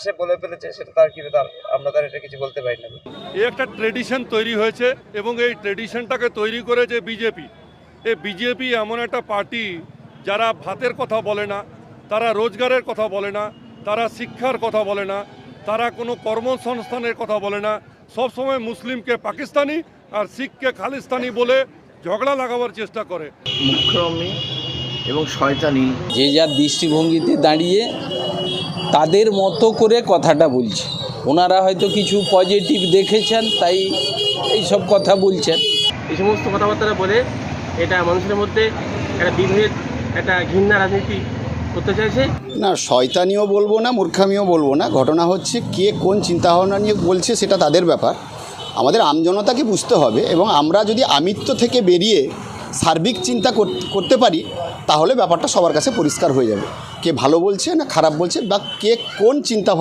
সে বলে ফেলেছে, সেটা তার কি তার আমরা তার এটা কিছু বলতে পারি না। এই একটা ট্রেডিশন তৈরি হয়েছে এবং এই ট্রেডিশনটাকে তৈরি করেছে বিজেপি। এই বিজেপি এমন একটা পার্টি যারা ভাতের কথা বলে না, তারা রোজগারের কথা বলে না, তারা শিক্ষার কথা বলে না, তারা কোনো কর্মসংস্থানের কথা বলে না, সবসময় মুসলিমকে পাকিস্তানি আর শিখকে খালিস্তানি বলে ঝগড়া লাগাবার চেষ্টা করে। মুখ্যমী এবং শয়তানি, যে যার দৃষ্টিভঙ্গিতে দাঁড়িয়ে তাদের মতো করে কথাটা বলছে। ওনারা হয়তো কিছু পজিটিভ দেখেছেন তাই এই সব কথা বলছেন। এই সমস্ত কথাবার্তা বলে এটা মানুষের মধ্যে একটা বিভেদ, একটা ঘৃণা রাজনীতি করতে চাইছে। না, শয়তানিও বলবো না, মূর্খামিও বলবো না। ঘটনা হচ্ছে কে কোন চিন্তাভাবনা নিয়ে বলছে সেটা তাদের ব্যাপার। আমাদের আমজনতাকে বুঝতে হবে এবং আমরা যদি আমিত্ব থেকে বেরিয়ে সার্বিক চিন্তা করতে পারি তাহলে ব্যাপারটা সবার কাছে পরিষ্কার হয়ে যাবে, কে ভালো বলছে না খারাপ বলছে বা কে কোন চিন্তা